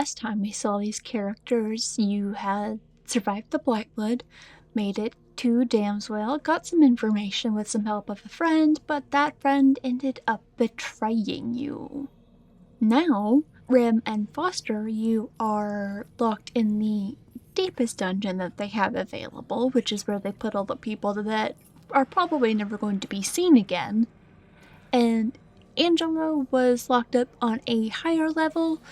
last time we saw these characters, you had survived the Blackblood, made it to Damswell, got some information with some help of a friend, but that friend ended up betraying you. Now, Rim and Foster, you are locked in the deepest dungeon that they have available, which is where they put all the people that are probably never going to be seen again. And Angelo was locked up on a higher level,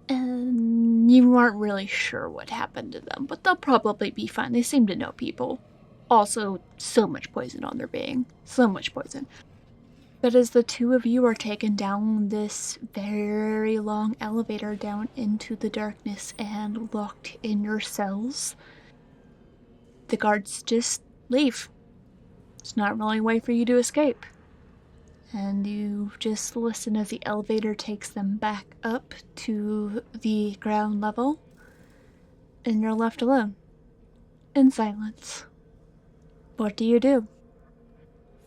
and you aren't really sure what happened to them, but they'll probably be fine. They seem to know people. Also, so much poison on their being. So much poison. But as the two of you are taken down this very long elevator down into the darkness and locked in your cells, the guards just leave. There's not really a way for you to escape. And you just listen as the elevator takes them back up to the ground level, and you're left alone, in silence. What do you do?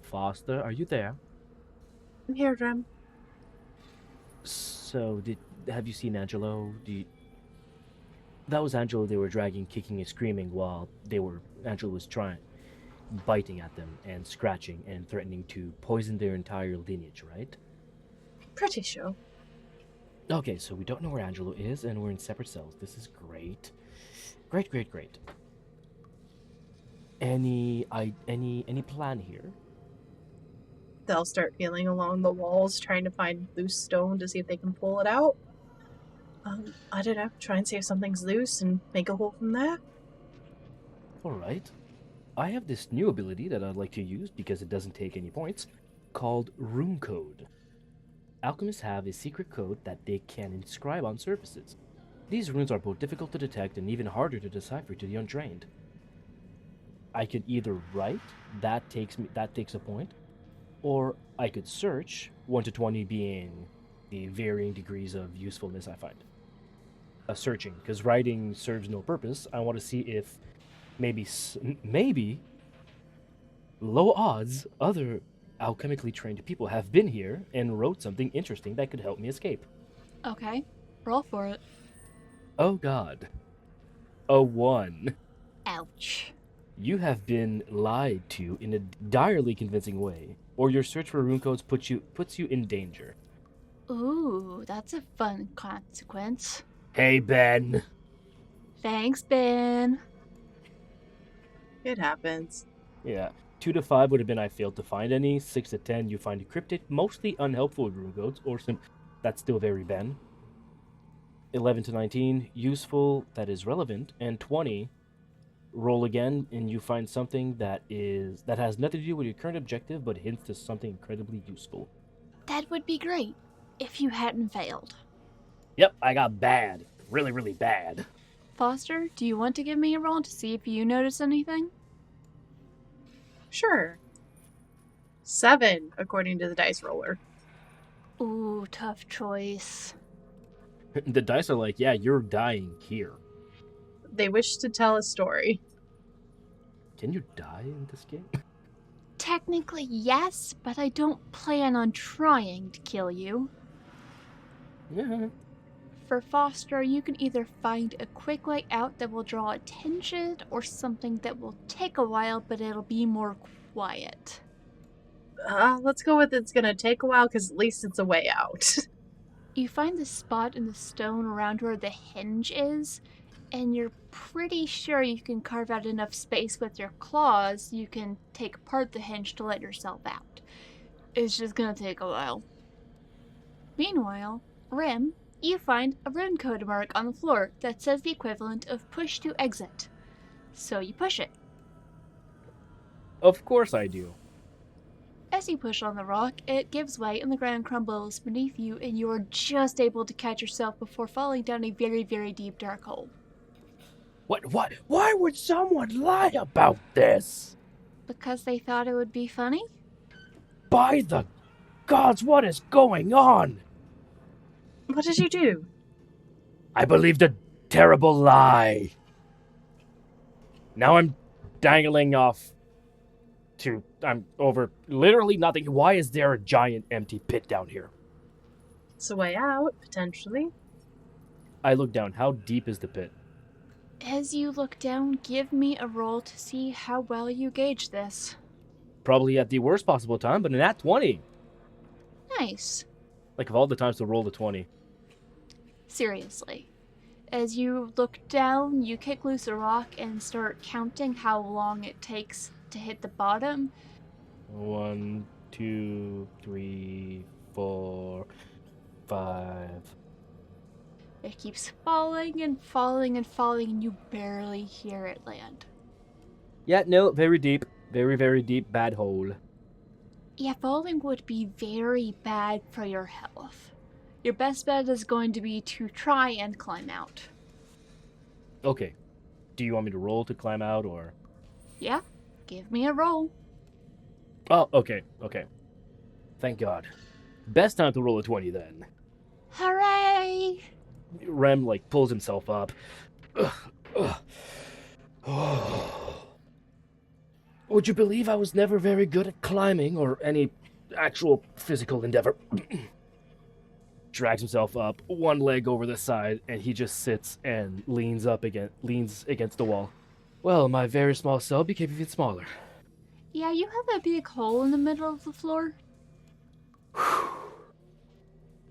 Foster, are you there? I'm here, Rem. So, have you seen Angelo? That was Angelo they were dragging, kicking and screaming while Angelo was biting at them and scratching and threatening to poison their entire lineage, right? Pretty sure. Okay, so we don't know where Angelo is, and we're in separate cells. This is great. Great. Any plan here? They'll start feeling along the walls, trying to find loose stone to see if they can pull it out. I don't know. Try and see if something's loose and make a hole from there. Alright. I have this new ability that I'd like to use because it doesn't take any points, called Rune Code. Alchemists have a secret code that they can inscribe on surfaces. These runes are both difficult to detect and even harder to decipher to the untrained. I could either write, that takes a point, or I could search, 1 to 20 being the varying degrees of usefulness I find. Searching, because writing serves no purpose. I want to see if maybe low odds other alchemically trained people have been here and wrote something interesting that could help me escape. Okay, roll for it. Oh god. A 1. Ouch. You have been lied to in a direly convincing way, or your search for rune codes puts you in danger. Ooh, that's a fun consequence. Hey, Ben. Thanks, Ben. It happens. Yeah. 2 to 5 would have been I failed to find any. 6 to 10, you find encrypted, mostly unhelpful rune codes, or that's still very Ben. 11 to 19, useful, that is relevant, and 20, roll again, and you find something that has nothing to do with your current objective, but hints to something incredibly useful. That would be great if you hadn't failed. Yep, I got bad. Really, really bad. Foster, do you want to give me a roll to see if you notice anything? Sure. 7, according to the dice roller. Ooh, tough choice. The dice are like, yeah, you're dying here. They wish to tell a story. Can you die in this game? Technically, yes, but I don't plan on trying to kill you. Yeah. For Foster, you can either find a quick way out that will draw attention, or something that will take a while, but it'll be more quiet. Let's go with it's gonna take a while, because at least it's a way out. You find the spot in the stone around where the hinge is, and you're pretty sure you can carve out enough space with your claws you can take apart the hinge to let yourself out. It's just gonna take a while. Meanwhile, Rim, you find a rune code mark on the floor that says the equivalent of push to exit. So you push it. Of course I do. As you push on the rock, it gives way and the ground crumbles beneath you, and you are just able to catch yourself before falling down a very, very deep dark hole. What? Why would someone lie about this? Because they thought it would be funny? By the gods, what is going on? What did you do? I believed a terrible lie. Now I'm dangling off I'm over literally nothing. Why is there a giant empty pit down here? It's a way out, potentially. I look down. How deep is the pit? As you look down, give me a roll to see how well you gauge this. Probably at the worst possible time, but an at 20. Nice. Like, of all the times to roll the 20. Seriously. As you look down, you kick loose a rock and start counting how long it takes to hit the bottom. 1, 2, 3, 4, 5. It keeps falling and falling and falling, and you barely hear it land. Yeah, no, very deep. Very, very deep, bad hole. Yeah, falling would be very bad for your health. Your best bet is going to be to try and climb out. Okay. Do you want me to roll to climb out, or? Yeah, give me a roll. Oh, okay, okay. Thank God. Best time to roll a 20 then. Hooray! Rem, like, pulls himself up. Would you believe I was never very good at climbing or any actual physical endeavor? Drags himself up, one leg over the side, and he just sits and leans against the wall. Well, my very small cell became even smaller. Yeah, you have that big hole in the middle of the floor.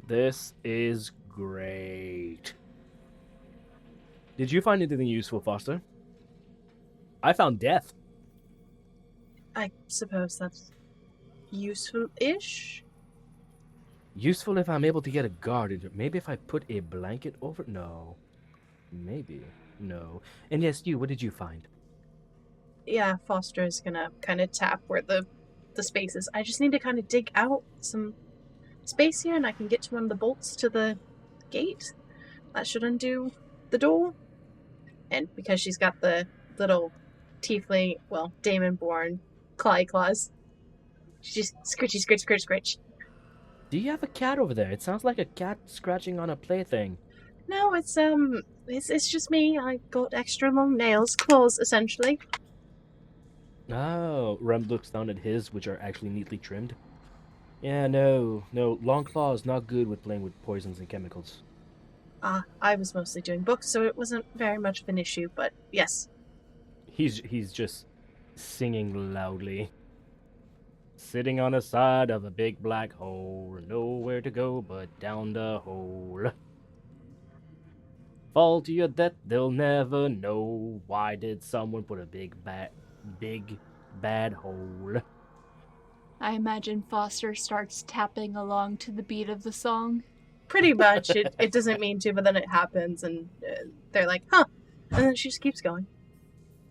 This is great. Did you find anything useful, Foster? I found death. I suppose that's useful-ish. Useful if I'm able to get a guard into it. Maybe if I put a blanket over. No. Maybe. No. And yes, what did you find? Yeah, Foster is gonna kind of tap where the space is. I just need to kind of dig out some space here, and I can get to one of the bolts to the gate. That should undo the door. And because she's got the little tiefling, well, Damon-born claws, she just scritchy, scritch, scritch, scritch. Do you have a cat over there? It sounds like a cat scratching on a plaything. No, it's just me. I got extra long nails, claws, essentially. Oh, Rem looks down at his, which are actually neatly trimmed. Yeah, no, long claws not good with playing with poisons and chemicals. I was mostly doing books, so it wasn't very much of an issue, but yes. He's just singing loudly. Sitting on the side of a big black hole, nowhere to go but down the hole. Fall to your death, they'll never know. Why did someone put a big bad hole? I imagine Foster starts tapping along to the beat of the song. Pretty much. It doesn't mean to, but then it happens, and they're like, huh. And then she just keeps going.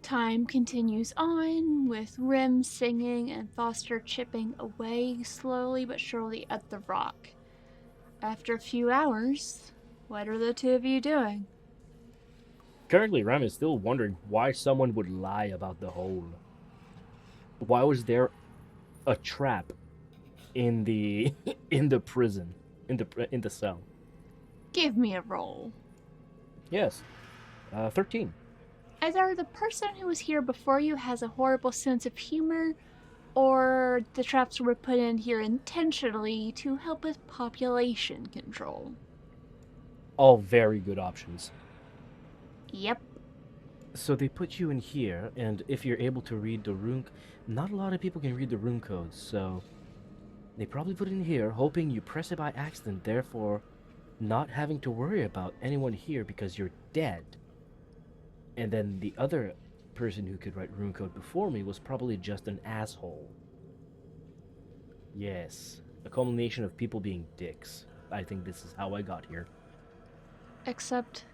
Time continues on, with Rim singing and Foster chipping away slowly but surely at the rock. After a few hours, what are the two of you doing? Currently, Rem is still wondering why someone would lie about the hole. Why was there a trap in the prison, in the cell? Give me a roll. Yes, 13. Either the person who was here before you has a horrible sense of humor, or the traps were put in here intentionally to help with population control. All very good options. Yep. So they put you in here, and if you're able to read the rune, not a lot of people can read the rune codes, so they probably put it in here, hoping you press it by accident, therefore not having to worry about anyone here because you're dead. And then the other person who could write rune code before me was probably just an asshole. Yes, a culmination of people being dicks. I think this is how I got here. Except,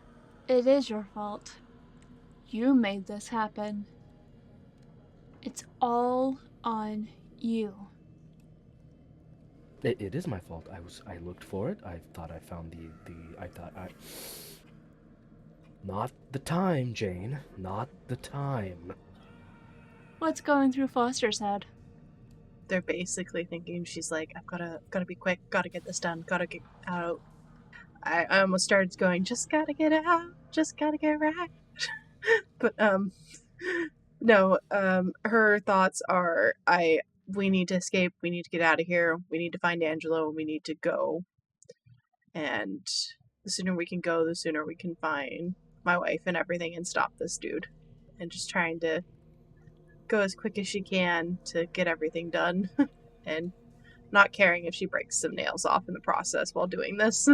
it is your fault. You made this happen. It's all on you. It is my fault. I looked for it. I thought I found Not the time, Jane. Not the time. What's going through Foster's head? They're basically thinking she's like, I've gotta be quick, gotta get this done, gotta get out. I almost started going, just gotta get out, just gotta get right. But no, her thoughts are, we need to escape, we need to get out of here, we need to find Angelo, we need to go and the sooner we can go, the sooner we can find my wife and everything and stop this dude. And just trying to go as quick as she can to get everything done. And not caring if she breaks some nails off in the process while doing this.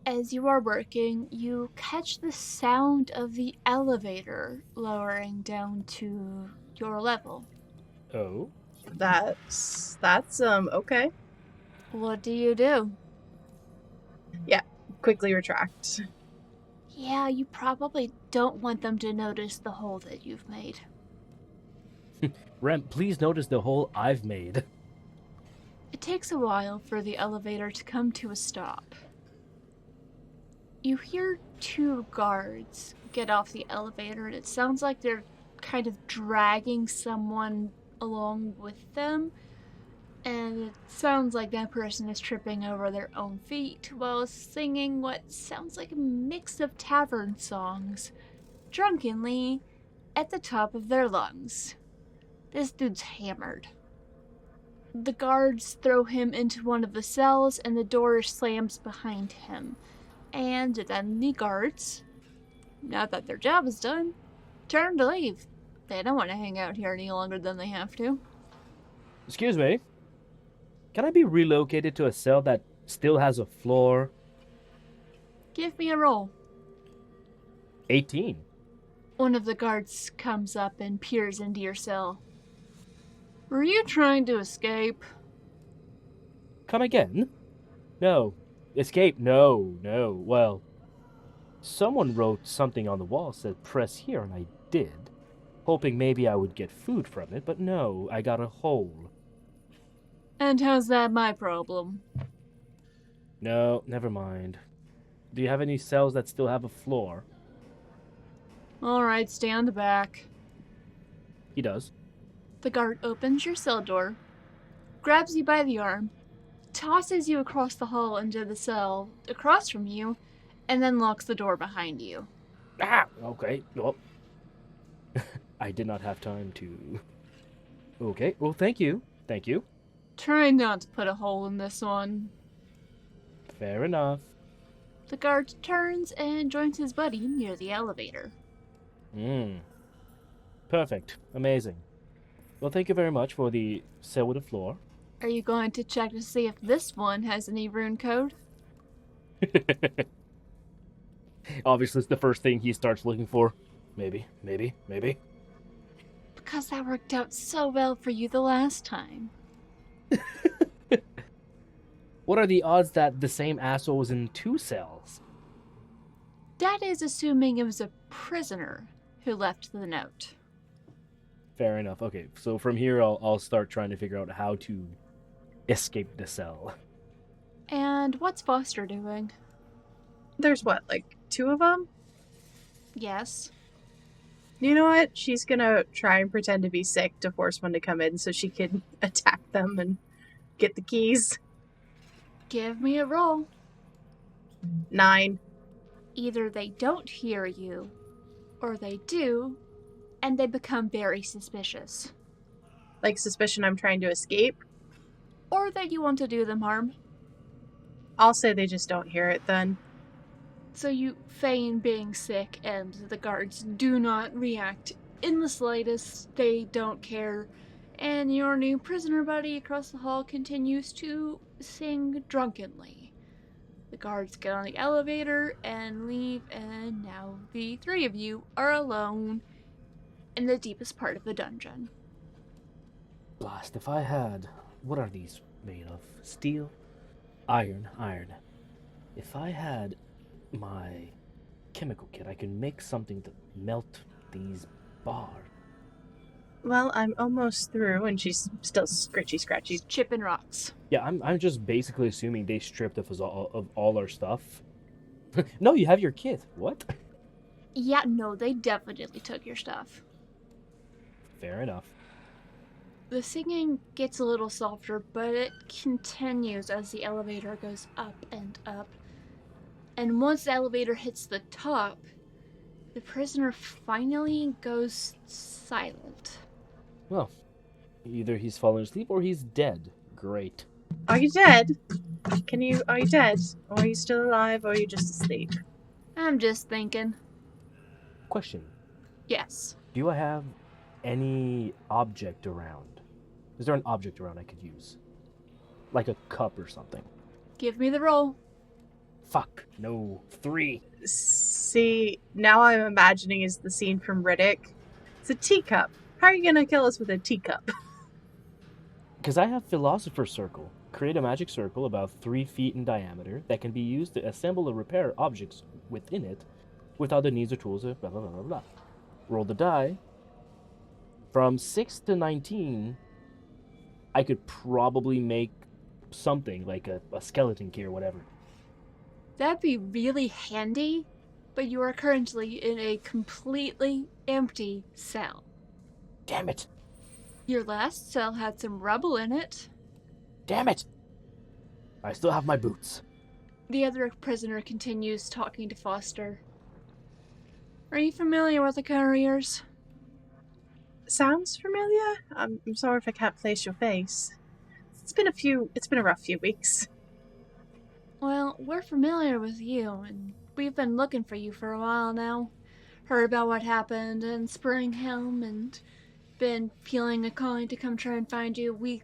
As you are working, you catch the sound of the elevator lowering down to your level. Oh? That's okay. What do you do? Quickly retract. Yeah, you probably don't want them to notice the hole that you've made. Rem, please notice the hole I've made. It takes a while for the elevator to come to a stop. You hear 2 guards get off the elevator, and it sounds like they're kind of dragging someone along with them. And it sounds like that person is tripping over their own feet while singing what sounds like a mix of tavern songs, drunkenly, at the top of their lungs. This dude's hammered. The guards throw him into one of the cells and the door slams behind him. And then the guards, now that their job is done, turn to leave. They don't want to hang out here any longer than they have to. Excuse me. Can I be relocated to a cell that still has a floor? Give me a roll. 18. One of the guards comes up and peers into your cell. Were you trying to escape? Come again? No. Escape? No. Well, someone wrote something on the wall, said press here, and I did. Hoping maybe I would get food from it, but no, I got a hole. And how's that my problem? No, never mind. Do you have any cells that still have a floor? Alright, stand back. He does. The guard opens your cell door, grabs you by the arm, tosses you across the hall into the cell across from you, and then locks the door behind you. Ah! Okay, well. I did not have time to... Okay, well, thank you. Thank you. Try not to put a hole in this one. Fair enough. The guard turns and joins his buddy near the elevator. Perfect. Amazing. Well, thank you very much for the cell with the floor. Are you going to check to see if this one has any rune code? Obviously, it's the first thing he starts looking for. Maybe. Because that worked out so well for you the last time. What are the odds that the same asshole was in 2 cells? That is assuming it was a prisoner who left the note. Fair enough. Okay, so from here, I'll start trying to figure out how to escape the cell. And what's Foster doing? There's what, like 2 of them? Yes. You know what? She's gonna try and pretend to be sick to force one to come in so she can attack them and get the keys. Give me a roll. 9. Either they don't hear you, or they do, and they become very suspicious. Like suspicion I'm trying to escape. Or that you want to do them harm. I'll say they just don't hear it then. So you feign being sick, and the guards do not react in the slightest. They don't care. And your new prisoner buddy across the hall continues to sing drunkenly. The guards get on the elevator and leave, and now the 3 of you are alone in the deepest part of the dungeon. Blast if I had... What are these made of? Steel? Iron. If I had my chemical kit, I could make something to melt these bars. Well, I'm almost through, and she's still scratchy. Chipping rocks. Yeah, I'm just basically assuming they stripped us of all our stuff. No, you have your kit. What? Yeah, no, they definitely took your stuff. Fair enough. The singing gets a little softer, but it continues as the elevator goes up and up. And once the elevator hits the top, the prisoner finally goes silent. Well, either he's fallen asleep or he's dead. Great. Are you dead? Are you dead? Or are you still alive, or are you just asleep? I'm just thinking. Question. Yes. Do I have any object around? Is there an object around I could use? Like a cup or something? Give me the roll. Fuck. No. 3. See, now I'm imagining is the scene from Riddick. It's a teacup. How are you gonna kill us with a teacup? Because I have Philosopher's Circle. Create a magic circle about 3 feet in diameter that can be used to assemble or repair objects within it without the needs or tools of blah blah blah blah blah. Roll the die. From 6 to 19, I could probably make something like a skeleton key or whatever. That'd be really handy, but you are currently in a completely empty cell. Damn it! Your last cell had some rubble in it. Damn it! I still have my boots. The other prisoner continues talking to Foster. Are you familiar with the couriers? Sounds familiar? I'm sorry if I can't place your face. It's been a rough few weeks. Well, we're familiar with you, and we've been looking for you for a while now. Heard about what happened in Springhelm, and been feeling a calling to come try and find you.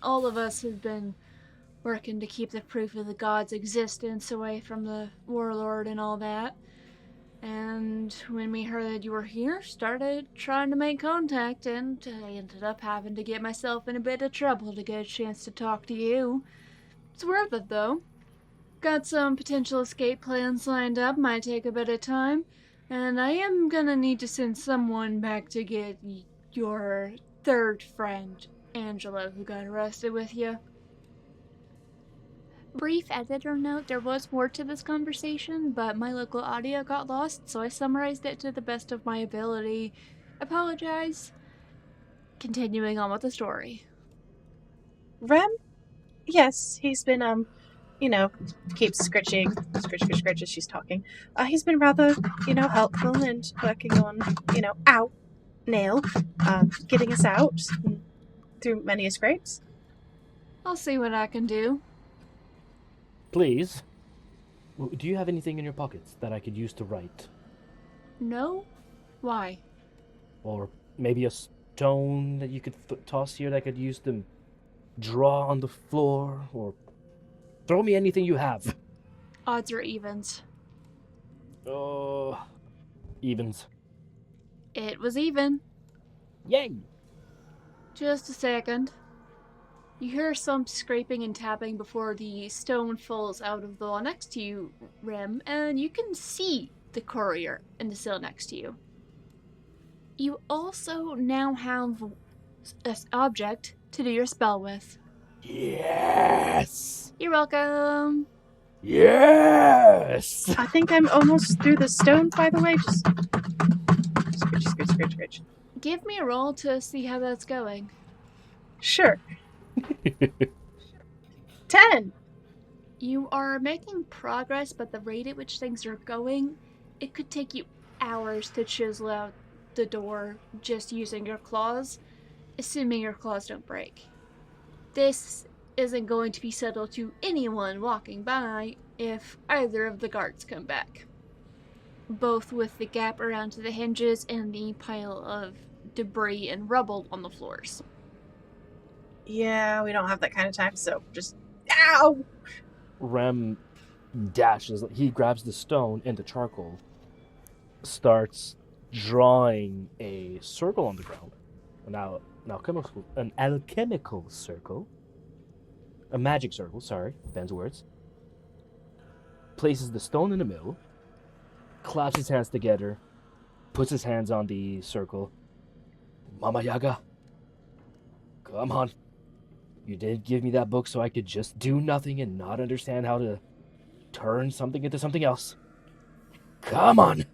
All of us have been working to keep the proof of the god's existence away from the warlord and all that. And when we heard that you were here, started trying to make contact, and I ended up having to get myself in a bit of trouble to get a chance to talk to you. It's worth it, though. Got some potential escape plans lined up, might take a bit of time, and I am gonna need to send someone back to get your third friend, Angela, who got arrested with you. Brief editor note, there was more to this conversation, but my local audio got lost, so I summarized it to the best of my ability. Apologize. Continuing on with the story. Rem? Yes, he's been, keeps scritching, scritch as she's talking. He's been rather, helpful and working on, getting us out through many scrapes. I'll see what I can do. Please. Do you have anything in your pockets that I could use to write? No? Why? Or maybe a stone that you could toss here that I could use to draw on the floor? Or throw me anything you have. Odds or evens? Evens. It was even. Yay! Just a second. You hear some scraping and tapping before the stone falls out of the wall next to you, Rem, and you can see the courier in the cell next to you. You also now have an object to do your spell with. Yes! You're welcome. Yes! I think I'm almost through the stone, by the way. Just scritch. Give me a roll to see how that's going. Sure. 10. You are making progress, but the rate at which things are going, it could take you hours to chisel out the door just using your claws, assuming your claws don't break. This isn't going to be subtle to anyone walking by if either of the guards come back. Both with the gap around the hinges and the pile of debris and rubble on the floors. Yeah, we don't have that kind of time, so just... Ow! Rem dashes. He grabs the stone and the charcoal, starts drawing a circle on the ground. An alchemical circle. A magic circle, sorry, Ben's words. Places the stone in the middle, claps his hands together, puts his hands on the circle. Mama Yaga, come on. You did give me that book so I could just do nothing and not understand how to turn something into something else. Come on!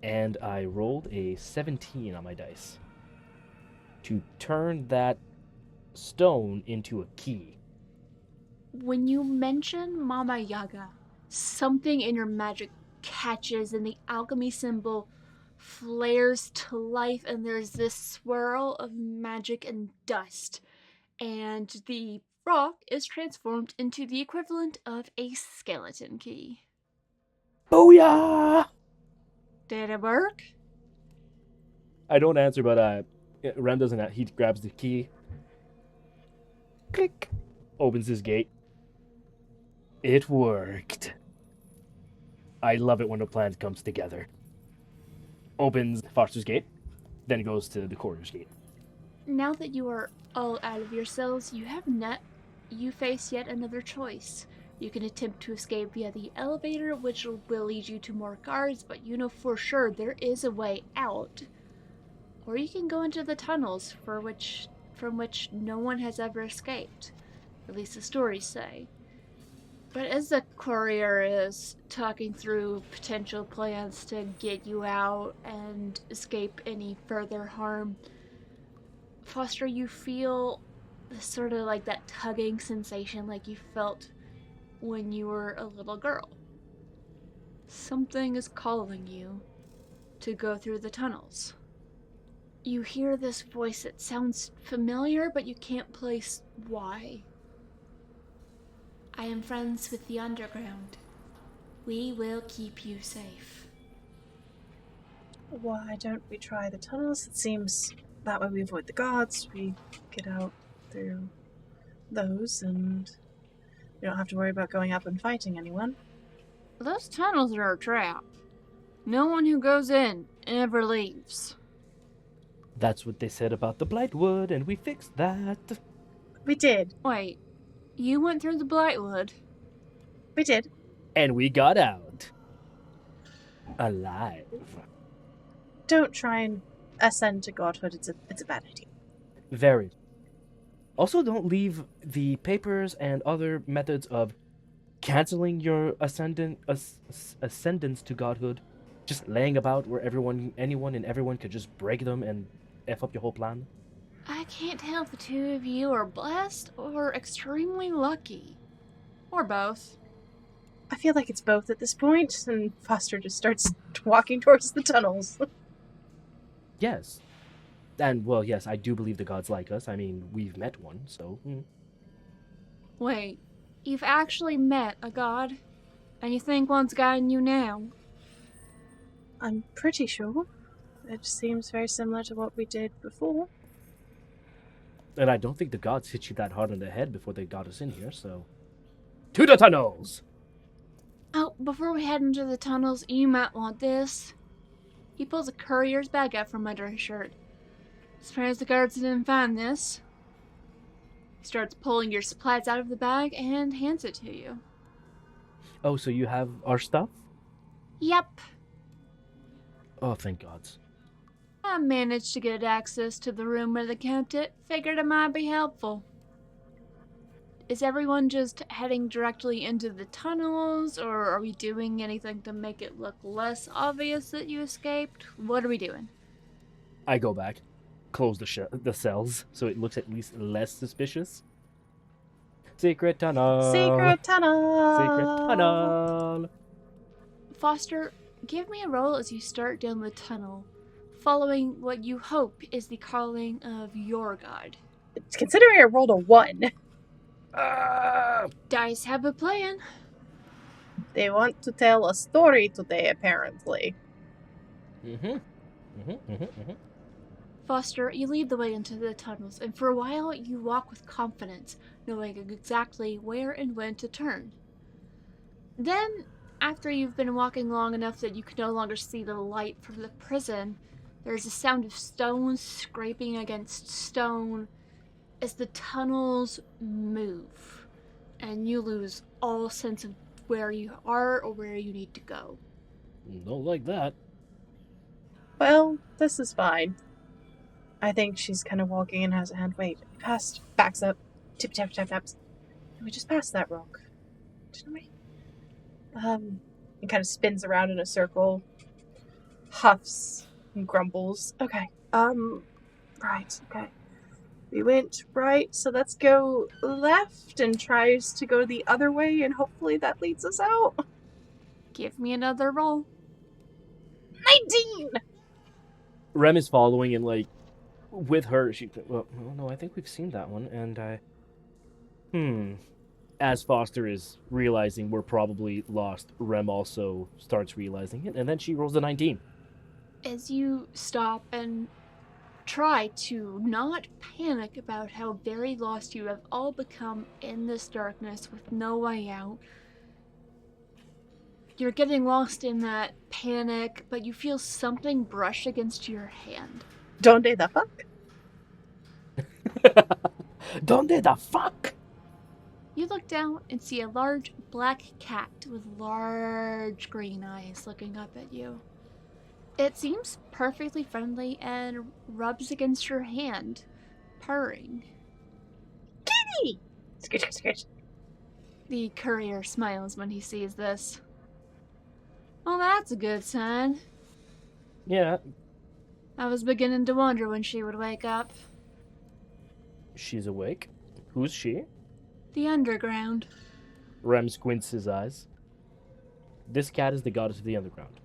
And I rolled a 17 on my dice to turn that stone into a key. When you mention Mama Yaga, something in your magic catches and the alchemy symbol flares to life, and there's this swirl of magic and dust, and the rock is transformed into the equivalent of a skeleton key. Booyah! Did it work? I don't answer, but Rem doesn't. He grabs the key, click, opens his gate. It worked. I love it when a plan comes together. Opens Foster's gate, then goes to the corridor's gate. Now that you are all out of your cells, you face yet another choice. You can attempt to escape via the elevator, which will lead you to more guards, but you know for sure there is a way out. Or you can go into the tunnels, from which no one has ever escaped. At least the stories say. But as the courier is talking through potential plans to get you out and escape any further harm, Foster, you feel sort of like that tugging sensation like you felt when you were a little girl. Something is calling you to go through the tunnels. You hear this voice that sounds familiar, but you can't place why. I am friends with the underground. We will keep you safe. Why don't we try the tunnels? It seems that way we avoid the guards, we get out through those, and we don't have to worry about going up and fighting anyone. Those tunnels are a trap. No one who goes in ever leaves. That's what they said about the Blightwood, and we fixed that. We did. Wait, you went through the Blightwood? We did. And we got out. Alive. Don't try and ascend to godhood. It's a bad idea. Very. Also, don't leave the papers and other methods of canceling your ascendance to godhood just laying about where anyone and everyone could just break them and F up your whole plan. I can't tell if the two of you are blessed or extremely lucky. Or both. I feel like it's both at this point, and Foster just starts walking towards the tunnels. Yes. And, well, yes, I do believe the gods like us. I mean, we've met one, so... Wait, you've actually met a god? And you think one's guiding you now? I'm pretty sure. It seems very similar to what we did before. And I don't think the gods hit you that hard on the head before they got us in here, so... To the tunnels! Oh, before we head into the tunnels, you might want this. He pulls a courier's bag out from under his shirt. Surprised the guards didn't find this. He starts pulling your supplies out of the bag and hands it to you. Oh, so you have our stuff? Yep. Oh, thank gods. I managed to get access to the room where they kept it. Figured it might be helpful. Is everyone just heading directly into the tunnels, or are we doing anything to make it look less obvious that you escaped? What are we doing? I go back, close the cells, so it looks at least less suspicious. Secret tunnel! Secret tunnel! Secret tunnel! Foster, give me a roll as you start down the tunnel, following what you hope is the calling of your god. Considering I rolled a 1. Dice have a plan. They want to tell a story today, apparently. Foster, you lead the way into the tunnels, and for a while you walk with confidence, knowing exactly where and when to turn. Then, after you've been walking long enough that you can no longer see the light from the prison, there's a sound of stones scraping against stone as the tunnels move, and you lose all sense of where you are or where you need to go. Don't like that. Well, this is fine. I think she's kind of walking and has a hand. Wait, backs up, tip tap tap taps. We just passed that rock, didn't we? And kind of spins around in a circle, huffs and grumbles. Okay, right, okay. We went right, so let's go left and tries to go the other way, and hopefully that leads us out. Give me another roll. 19! Rem is following, and, like, with her, well, no, I think we've seen that one, and As Foster is realizing we're probably lost, Rem also starts realizing it, and then she rolls a 19. As you stop and try to not panic about how very lost you have all become in this darkness with no way out, you're getting lost in that panic, but you feel something brush against your hand. Donde the fuck? Donde the fuck? You look down and see a large black cat with large green eyes looking up at you. It seems perfectly friendly and rubs against your hand, purring. Kitty! Scritch, scritch, scritch. The courier smiles when he sees this. Well, that's a good sign. Yeah, I was beginning to wonder when she would wake up. she's awake. Who's she? The underground. Rem squints his eyes. This cat is the goddess of the underground.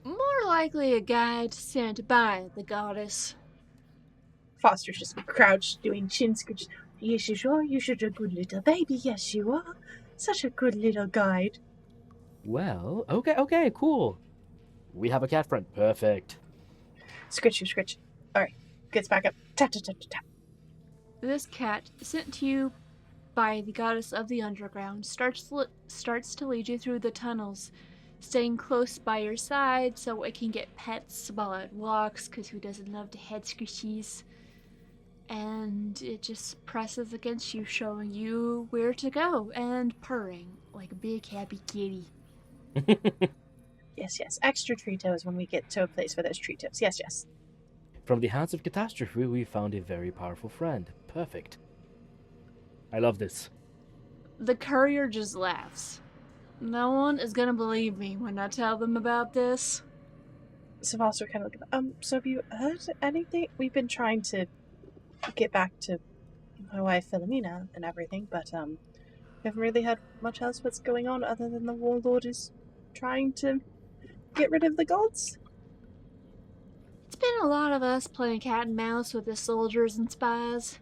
More likely a guide sent by the goddess. Foster's just crouched doing chin scratch. Yes, you are. You're such a good little baby. Yes, you are. Such a good little guide. Well, okay, cool. We have a cat friend. Perfect. Scritch, scritch. Alright, gets back up. Tap, tap, tap, tap, tap. This cat, sent to you by the goddess of the underground, starts to lead you through the tunnels, staying close by your side so it can get pets while it walks, because who doesn't love to head scritchies? And it just presses against you, showing you where to go, and purring like a big happy kitty. Yes, yes. Extra Tritos when we get to a place where there's Tritos. Yes, yes. From the hands of catastrophe, we found a very powerful friend. Perfect. I love this. The courier just laughs. No one is gonna believe me when I tell them about this. So Foster kind of look. So have you heard anything? We've been trying to get back to my wife Philomena and everything, but we haven't really had much else what's going on other than the warlord is trying to get rid of the gods. It's been a lot of us playing cat and mouse with the soldiers and spies.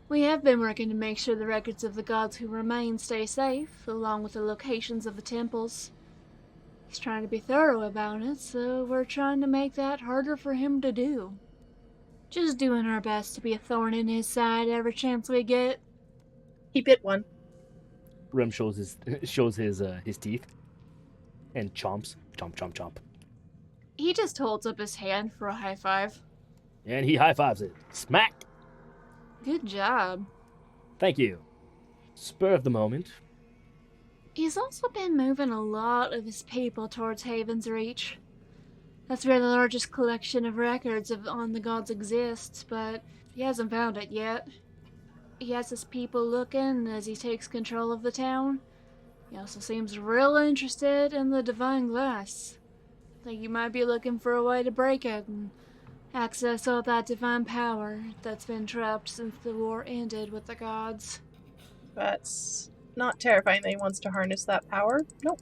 We have been working to make sure the records of the gods who remain stay safe, along with the locations of the temples. He's trying to be thorough about it, so we're trying to make that harder for him to do. Just doing our best to be a thorn in his side every chance we get. He bit one. Rem shows his teeth and chomps, chomp, chomp, chomp, He just holds up his hand for a high five. and he high fives it. Smack. Good job. Thank you. Spur of the moment. He's also been moving a lot of his people towards Haven's Reach. That's where the largest collection of records on the gods exists, but he hasn't found it yet. He has his people looking as he takes control of the town. He also seems real interested in the Divine Glass. Think you might be looking for a way to break it and access all that divine power that's been trapped since the war ended with the gods. That's not terrifying that he wants to harness that power. Nope.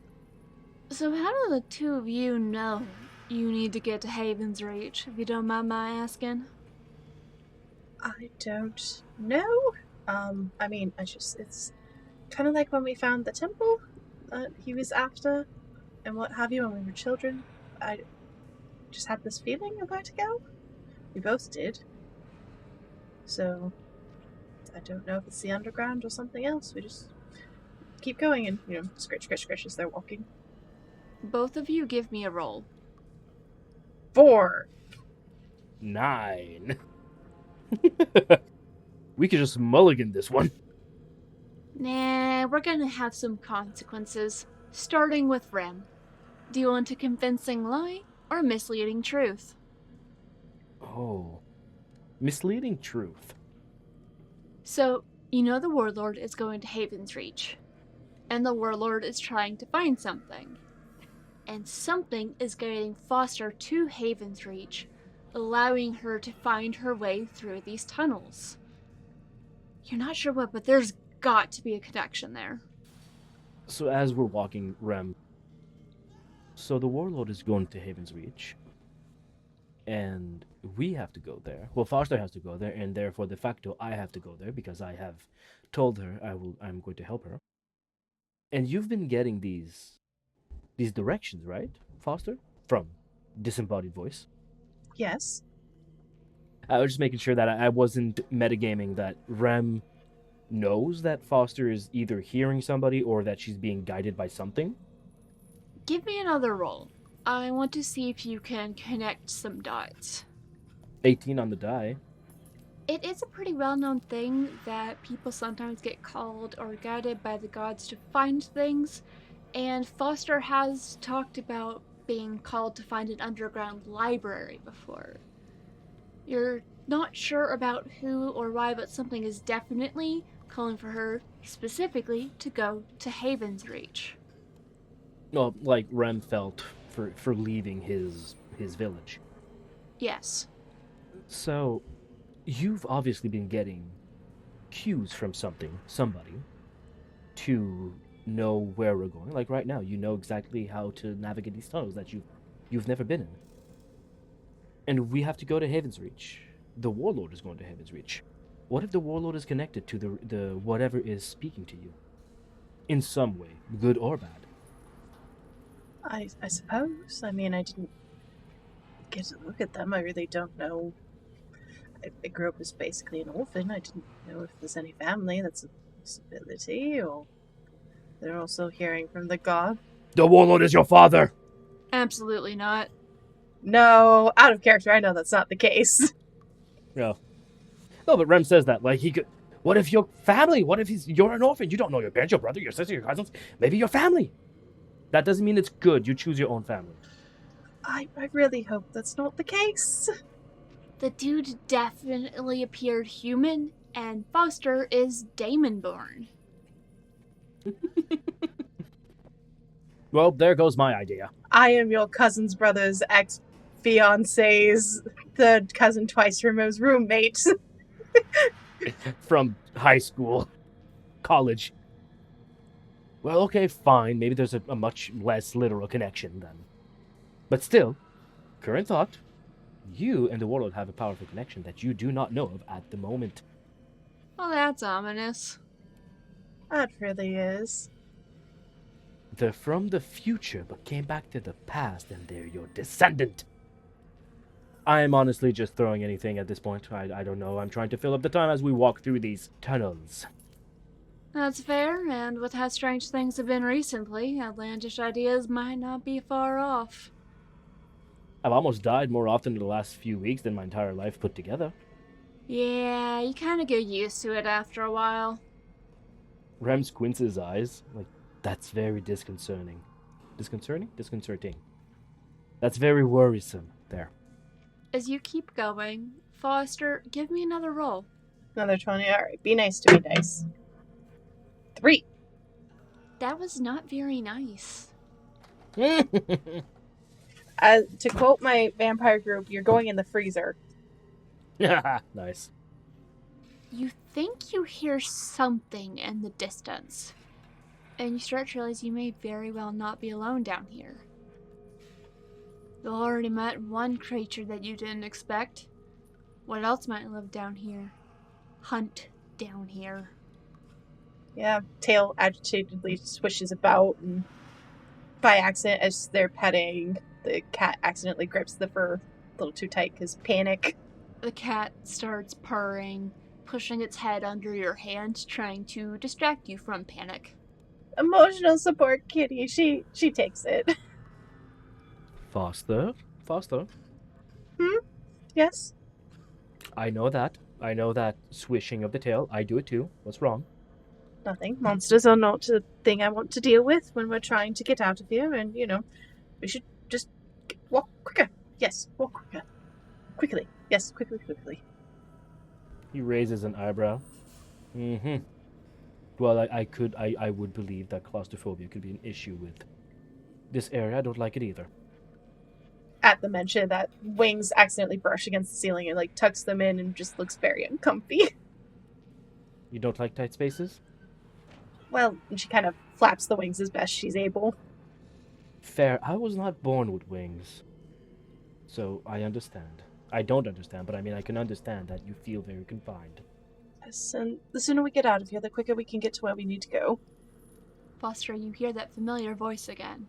So how do the two of you know you need to get to Haven's Reach, if you don't mind my asking? I don't know. I mean, it's kind of like when we found the temple that he was after and what have you when we were children. I just had this feeling of where to go. We both did. So, I don't know if it's the underground or something else. We just keep going and, scratch, scratch, scratch as they're walking. Both of you give me a roll. 4. 9. We could just mulligan this one. Nah, we're gonna have some consequences. Starting with Rem. Do you want a convincing lie or a misleading truth? Oh. Misleading truth. So, you know the warlord is going to Haven's Reach. And the warlord is trying to find something. And something is guiding Foster to Haven's Reach, allowing her to find her way through these tunnels. You're not sure what, but there's got to be a connection there. So as we're walking, Rem. So the warlord is going to Haven's Reach. and we have to go there. Well, Foster has to go there, and therefore, de facto, I have to go there because I have told her I'm going to help her. And you've been getting these directions, right, Foster? From disembodied voice. Yes. I was just making sure that I wasn't metagaming that Rem knows that Foster is either hearing somebody or that she's being guided by something. Give me another roll. I want to see if you can connect some dots. 18 on the die. It is a pretty well-known thing that people sometimes get called or guided by the gods to find things, and Foster has talked about being called to find an underground library before. You're not sure about who or why, but something is definitely calling for her specifically to go to Haven's Reach. Well, like Rem felt for leaving his village. Yes. So, you've obviously been getting cues from somebody, to know where we're going. Like right now, you know exactly how to navigate these tunnels that you've never been in. And we have to go to Haven's Reach. The Warlord is going to Haven's Reach. What if the Warlord is connected to the whatever is speaking to you? In some way, good or bad. I suppose. I mean, I didn't get to look at them. I really don't know. I grew up as basically an orphan. I didn't know if there's any family that's a possibility, or they're also hearing from the god. The Warlord is your father! Absolutely not. No, out of character, I know that's not the case. Yeah. No, but Rem says that. Like, he could. What if your family? What if you're an orphan? You don't know your parents, your brother, your sister, your cousins. Maybe your family. That doesn't mean it's good. You choose your own family. I really hope that's not the case. The dude definitely appeared human, and Foster is Damon-born. Well, there goes my idea. I am your cousin's brother's ex-fiance's third cousin twice removed roommate. From high school, college. Well, okay, fine. Maybe there's a much less literal connection then. But still, current thought, you and the Warlord have a powerful connection that you do not know of at the moment. Well, that's ominous. That really is. They're from the future, but came back to the past, and they're your descendant. I'm honestly just throwing anything at this point. I don't know. I'm trying to fill up the time as we walk through these tunnels. That's fair, and with how strange things have been recently, outlandish ideas might not be far off. I've almost died more often in the last few weeks than my entire life put together. Yeah, you kind of get used to it after a while. Rem squints his eyes. Like, that's very disconcerting. Disconcerting? Disconcerting. That's very worrisome. There. As you keep going, Foster, give me another roll. Another 20. Alright, be nice to be nice. 3. That was not very nice. To quote my vampire group, you're going in the freezer. Nice. You think you hear something in the distance, and you start to realize you may very well not be alone down here. You already met one creature that you didn't expect. What else might live down here? Hunt down here. Yeah, tail agitatedly swishes about, and by accident, as they're petting, the cat accidentally grips the fur a little too tight because panic. The cat starts purring, pushing its head under your hand, trying to distract you from panic. Emotional support kitty, she takes it. Foster? Yes? I know that. I know that swishing of the tail. I do it too. What's wrong? Nothing. Monsters are not a thing I want to deal with when we're trying to get out of here, and, we should just walk quicker. Yes, walk quicker. Quickly. Yes, quickly. He raises an eyebrow. Mm-hmm. Well, I would believe that claustrophobia could be an issue with this area. I don't like it either. At the mention that wings accidentally brush against the ceiling and, tucks them in and just looks very uncomfy. You don't like tight spaces? Well, she kind of flaps the wings as best she's able. Fair. I was not born with wings. So I understand. I don't understand, but I mean, I can understand that you feel very confined. Yes, and the sooner we get out of here, the quicker we can get to where we need to go. Foster, you hear that familiar voice again.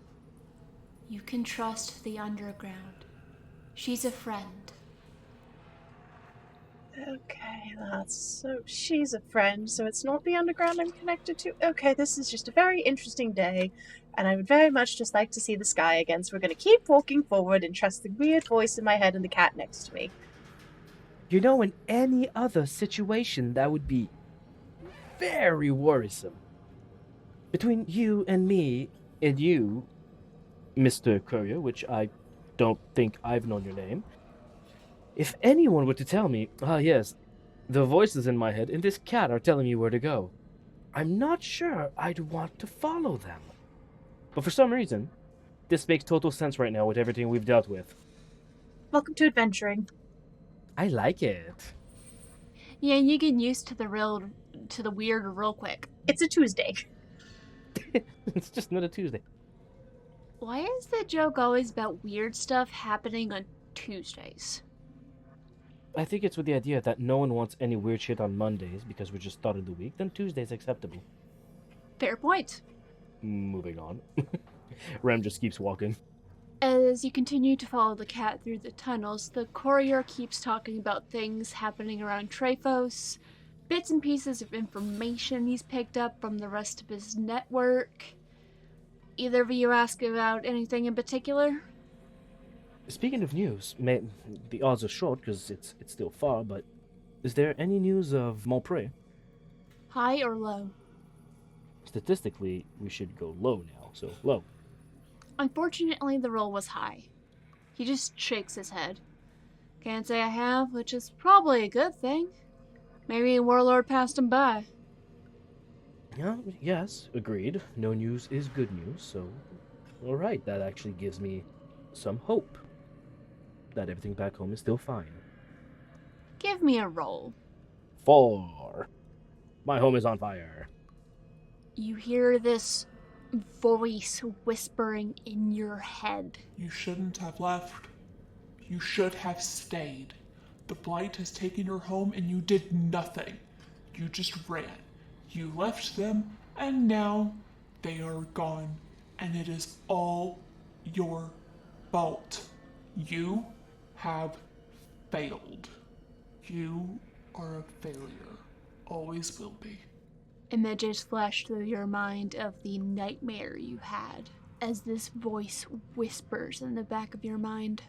You can trust the underground. She's a friend. Okay, so she's a friend, so it's not the underground I'm connected to. Okay, this is just a very interesting day, and I would very much just like to see the sky again, so we're going to keep walking forward and trust the weird voice in my head and the cat next to me. You know, in any other situation, that would be very worrisome. Between you and me, and you, Mr. Courier, which I don't think I've known your name, if anyone were to tell me, yes, the voices in my head and this cat are telling me where to go, I'm not sure I'd want to follow them. But for some reason, this makes total sense right now with everything we've dealt with. Welcome to adventuring. I like it. Yeah, you get used to the weird real quick. It's a Tuesday. It's just another Tuesday. Why is the joke always about weird stuff happening on Tuesdays? I think it's with the idea that no one wants any weird shit on Mondays because we're just started the week, then Tuesday's acceptable. Fair point. Moving on. Rem just keeps walking. As you continue to follow the cat through the tunnels, the courier keeps talking about things happening around Trefos, bits and pieces of information he's picked up from the rest of his network. Either of you ask about anything in particular? Speaking of news, the odds are short because it's still far, but is there any news of Montpre? High or low? Statistically, we should go low now, so low. Unfortunately, the roll was high. He just shakes his head. Can't say I have, which is probably a good thing. Maybe Warlord passed him by. Yeah, yes, agreed. No news is good news, so alright, that actually gives me some hope that everything back home is still fine. Give me a roll. 4. My home is on fire. You hear this voice whispering in your head. You shouldn't have left. You should have stayed. The blight has taken your home and you did nothing. You just ran. You left them and now they are gone. And it is all your fault. You have failed. You are a failure. Always will be. Images flash through your mind of the nightmare you had as this voice whispers in the back of your mind.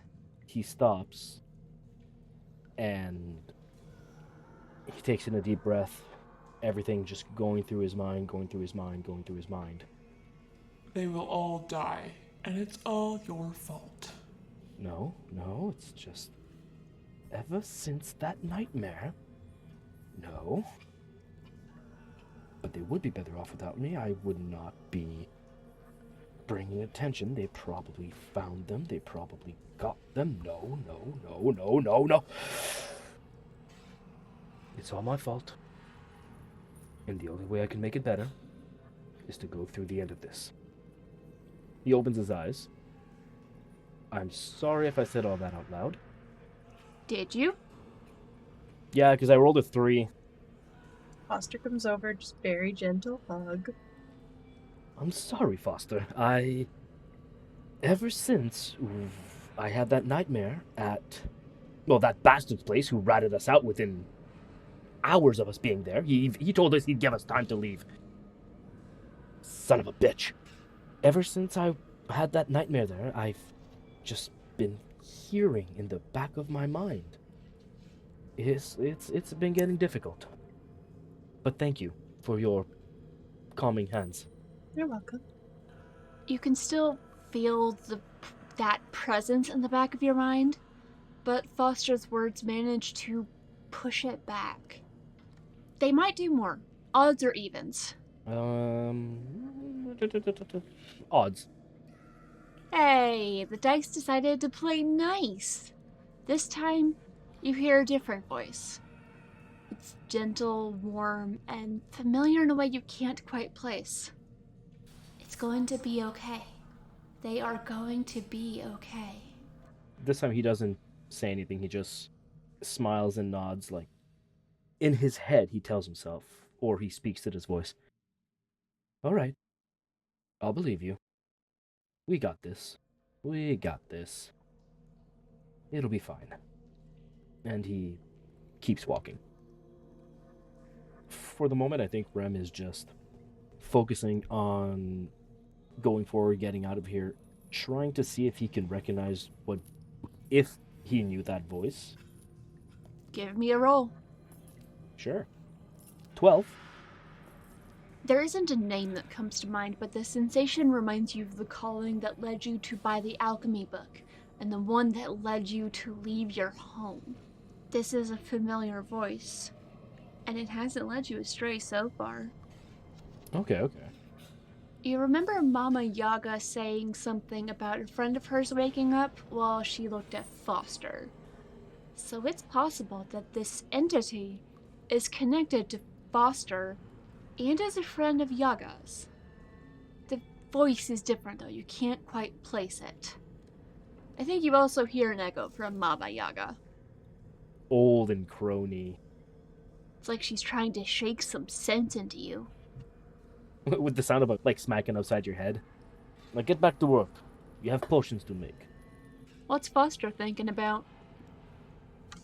He stops and he takes in a deep breath. Everything just going through his mind, going through his mind, going through his mind. They will all die, and it's all your fault. No, it's just ever since that nightmare. No. But they would be better off without me. I would not be bringing attention. They probably found them. They probably got them. No. It's all my fault. And the only way I can make it better is to go through the end of this. He opens his eyes. I'm sorry if I said all that out loud. Did you? Yeah, because I rolled a 3. Foster comes over, just very gentle hug. I'm sorry, Foster. Ever since I had that nightmare at, that bastard's place who ratted us out within hours of us being there. He told us he'd give us time to leave. Son of a bitch. Ever since I had that nightmare there, I've just been hearing in the back of my mind. It's been getting difficult. But thank you for your calming hands. You're welcome. You can still feel that presence in the back of your mind, but Foster's words manage to push it back. They might do more. Odds or evens? Odds. Hey, the dice decided to play nice. This time, you hear a different voice. It's gentle, warm, and familiar in a way you can't quite place. It's going to be okay. They are going to be okay. This time he doesn't say anything. He just smiles and nods. Like in his head, he tells himself, or he speaks to his voice. All right, I'll believe you. We got this. We got this. It'll be fine. And he keeps walking. For the moment, I think Rem is just focusing on going forward, getting out of here, trying to see if he can recognize if he knew that voice. Give me a roll. Sure. 12. There isn't a name that comes to mind, but the sensation reminds you of the calling that led you to buy the alchemy book, and the one that led you to leave your home. This is a familiar voice, and it hasn't led you astray so far. Okay. You remember Mama Yaga saying something about a friend of hers waking up while she looked at Foster. So it's possible that this entity is connected to Foster and is a friend of Yaga's. The voice is different though, you can't quite place it. I think you also hear an echo from Mama Yaga. Old and crony. It's like she's trying to shake some sense into you. With the sound of like smacking upside your head. Like, get back to work. You have potions to make. What's Foster thinking about?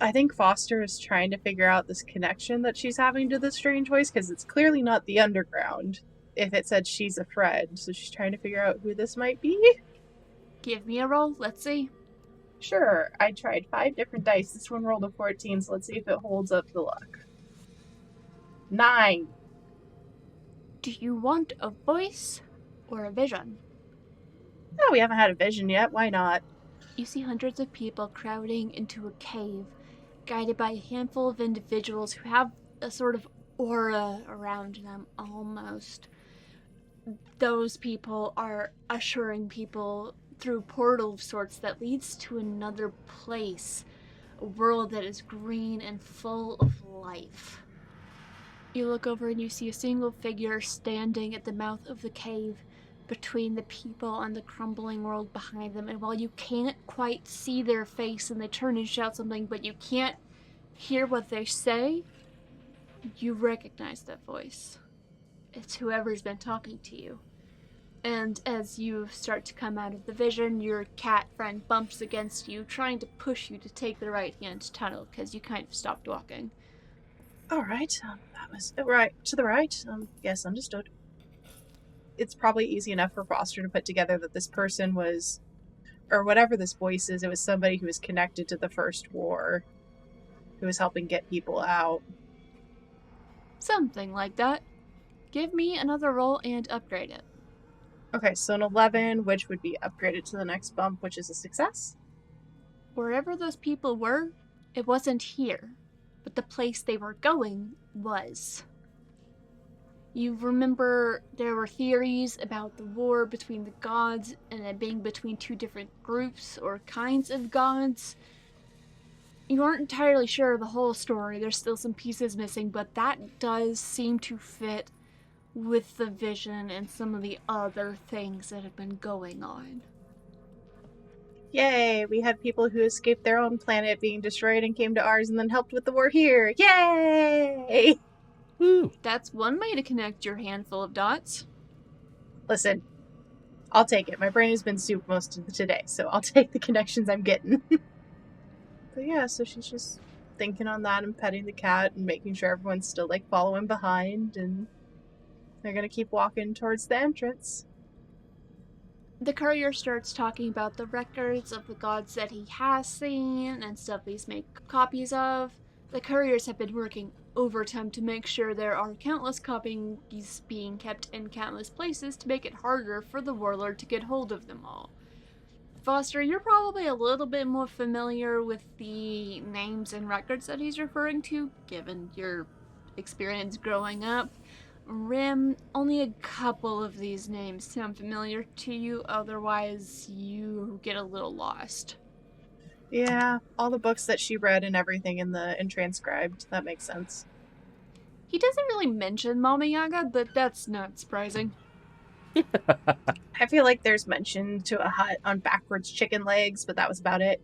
I think Foster is trying to figure out this connection that she's having to this strange voice, because it's clearly not the underground if it said she's a friend. So she's trying to figure out who this might be. Give me a roll, let's see. Sure, I tried 5 different dice. This one rolled a 14, so let's see if it holds up to luck. 9. Do you want a voice or a vision? No, we haven't had a vision yet. Why not? You see hundreds of people crowding into a cave, guided by a handful of individuals who have a sort of aura around them, almost. Those people are ushering people through a portal of sorts that leads to another place, a world that is green and full of life. You look over and you see a single figure standing at the mouth of the cave, between the people and the crumbling world behind them, and while you can't quite see their face and they turn and shout something, but you can't hear what they say, you recognize that voice. It's whoever's been talking to you. And as you start to come out of the vision, your cat friend bumps against you, trying to push you to take the right-hand tunnel, because you kind of stopped walking. Alright, that was right to the right. Yes, understood. It's probably easy enough for Foster to put together that this person was, or whatever this voice is, it was somebody who was connected to the First War, who was helping get people out. Something like that. Give me another roll and upgrade it. Okay, so an 11, which would be upgraded to the next bump, which is a success. Wherever those people were, it wasn't here, but the place they were going was. You remember there were theories about the war between the gods and it being between 2 different groups or kinds of gods. You aren't entirely sure of the whole story, there's still some pieces missing, but that does seem to fit with the vision and some of the other things that have been going on. Yay! We had people who escaped their own planet being destroyed and came to ours and then helped with the war here. Yay! Woo! That's one way to connect your handful of dots. Listen, I'll take it. My brain has been soup most of today, so I'll take the connections I'm getting. But yeah, so she's just thinking on that and petting the cat and making sure everyone's still like following behind, and they're gonna keep walking towards the entrance. The courier starts talking about the records of the gods that he has seen and stuff he's made copies of. The couriers have been working overtime to make sure there are countless copies being kept in countless places to make it harder for the warlord to get hold of them all. Foster, you're probably a little bit more familiar with the names and records that he's referring to, given your experience growing up. Rim, only a couple of these names sound familiar to you, otherwise you get a little lost. Yeah, all the books that she read and everything in transcribed. That makes sense. He doesn't really mention Mama Yaga, but that's not surprising. I feel like there's mention to a hut on backwards chicken legs, but that was about it.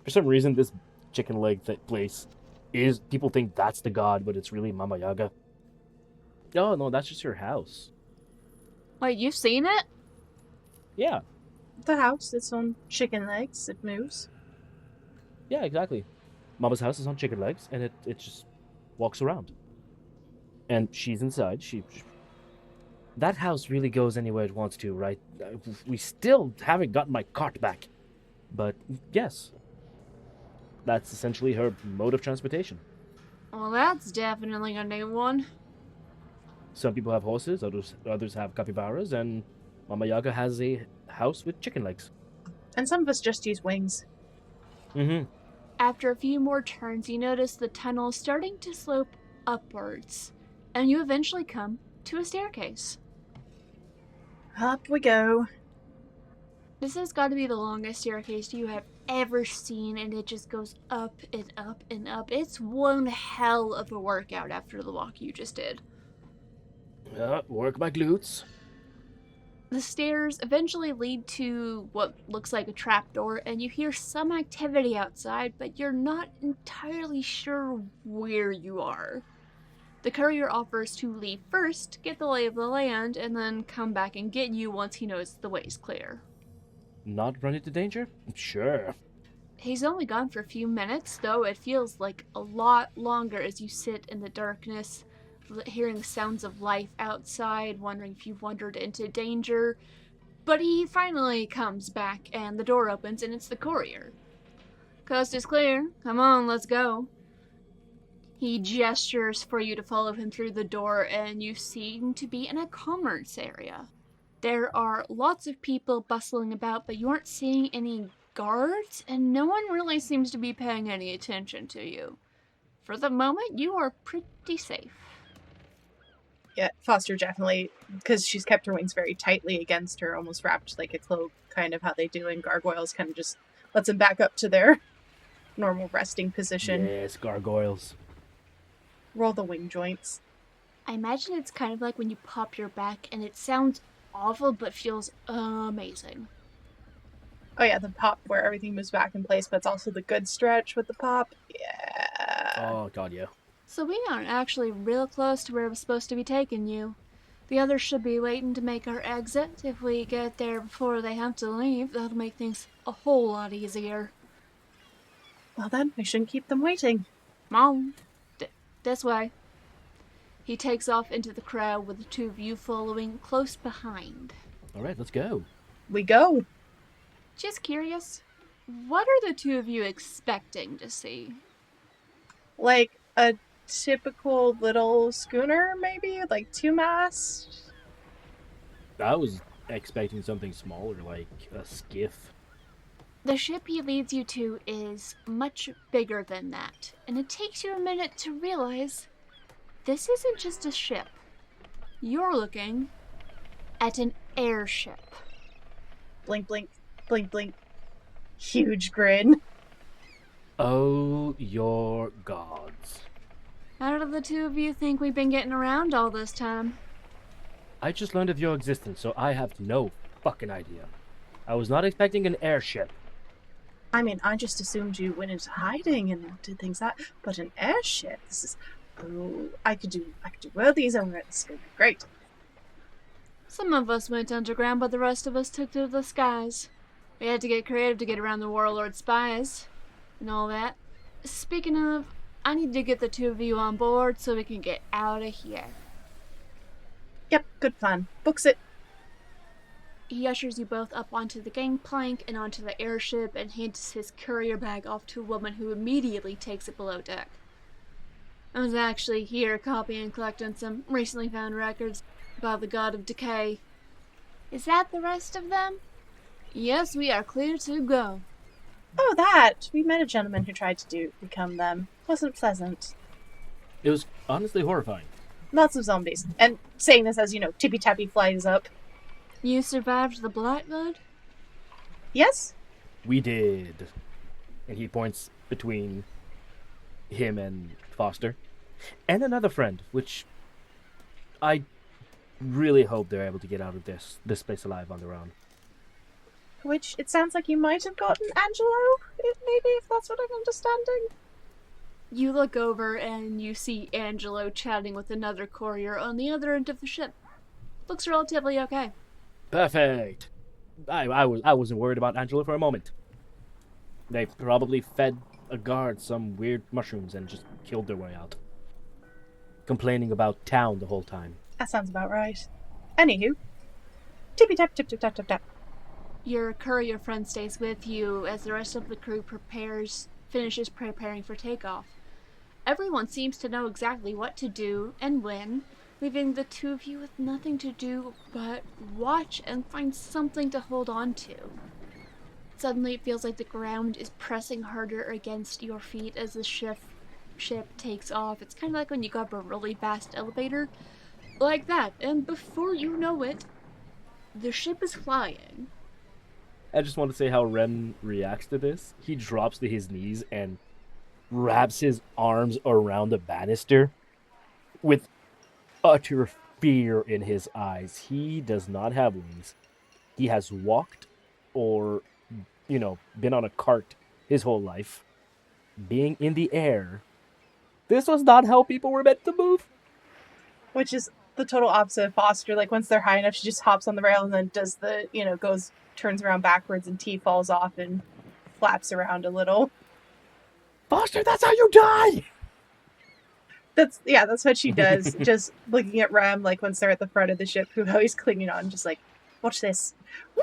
For some reason, this chicken leg place is people think that's the god, but it's really Mama Yaga. Oh no, that's just her house. Wait, you've seen it? Yeah, The house, it's on chicken legs. It moves. yeah, exactly. Mama's house is on chicken legs, and it just walks around. And she's inside. That house really goes anywhere it wants to, right? We still haven't gotten my cart back, but yes, that's essentially her mode of transportation. Well, that's definitely a new one. Some people have horses, others have capybaras, and Mama Yaga has a house with chicken legs. And some of us just use wings. Mm-hmm. After a few more turns, you notice the tunnel starting to slope upwards, and you eventually come to a staircase. Up we go. This has got to be the longest staircase you have ever seen, and it just goes up and up and up. It's one hell of a workout after the walk you just did. Work my glutes. The stairs eventually lead to what looks like a trapdoor, and you hear some activity outside, but you're not entirely sure where you are. The courier offers to leave first, get the lay of the land, and then come back and get you once he knows the way's clear. Not run into danger? Sure. He's only gone for a few minutes, though it feels like a lot longer as you sit in the darkness, hearing the sounds of life outside, wondering if you've wandered into danger. But he finally comes back, and the door opens, and it's the courier. Coast is clear. Come on, let's go. He gestures for you to follow him through the door, and you seem to be in a commerce area. There are lots of people bustling about, but you aren't seeing any guards, and no one really seems to be paying any attention to you. For the moment, you are pretty safe. Yeah, Foster definitely, because she's kept her wings very tightly against her, almost wrapped like a cloak, kind of how they do in gargoyles, kind of just lets them back up to their normal resting position. Yes, gargoyles. Roll the wing joints. I imagine it's kind of like when you pop your back, and it sounds awful, but feels amazing. Oh yeah, the pop where everything moves back in place, but it's also the good stretch with the pop. Yeah. Oh god, yeah. So we aren't actually real close to where we're supposed to be taking you. The others should be waiting to make our exit. If we get there before they have to leave, that'll make things a whole lot easier. Well then, we shouldn't keep them waiting. Mom, this way. He takes off into the crowd with the two of you following close behind. Alright, let's go. We go. Just curious, what are the two of you expecting to see? Like a typical little schooner, maybe? Like 2-mast? I was expecting something smaller, like a skiff. The ship he leads you to is much bigger than that, and it takes you a minute to realize this isn't just a ship. You're looking at an airship. Blink, blink, blink, blink. Huge grin. Oh, your gods. How do the two of you think we've been getting around all this time? I just learned of your existence, so I have no fucking idea. I was not expecting an airship. I mean, I just assumed you went into hiding and did things that, but an airship. This is, oh, I could do well these over it. This is gonna be great. Some of us went underground, but the rest of us took to the skies. We had to get creative to get around the warlord spies and all that. Speaking of, I need to get the two of you on board so we can get out of here. Yep, good plan. Books it. He ushers you both up onto the gangplank and onto the airship and hands his courier bag off to a woman who immediately takes it below deck. I was actually here copying and collecting some recently found records about the god of decay. Is that the rest of them? Yes, we are clear to go. Oh, that! We met a gentleman who tried to become them. Wasn't pleasant. It was honestly horrifying. Lots of zombies. And saying this as, Tippy Tappy flies up. You survived the Blackblood? Yes? We did. And he points between him and Foster. And another friend, which I really hope they're able to get out of this place alive on their own. Which, it sounds like you might have gotten Angelo, if that's what I'm understanding. You look over and you see Angelo chatting with another courier on the other end of the ship. Looks relatively okay. Perfect. I wasn't worried about Angelo for a moment. They probably fed a guard some weird mushrooms and just killed their way out. Complaining about town the whole time. That sounds about right. Anywho. Tippy tap, tip tip tap tap tap. Your courier friend stays with you as the rest of the crew finishes preparing for takeoff. Everyone seems to know exactly what to do and when, leaving the two of you with nothing to do but watch and find something to hold on to. Suddenly it feels like the ground is pressing harder against your feet as the ship takes off. It's kind of like when you go up a really fast elevator. Like that, and before you know it, the ship is flying. I just want to say how Rem reacts to this. He drops to his knees and wraps his arms around the banister with utter fear in his eyes. He does not have wings. He has walked or, been on a cart his whole life. Being in the air, this was not how people were meant to move. Which is the total opposite of Foster. Like, once they're high enough, she just hops on the rail and then does the, turns around backwards and T falls off and flaps around a little. Foster, that's how you die! That's what she does. Just looking at Rem, like, once they're at the front of the ship, who always clinging on, just like, watch this. Whee!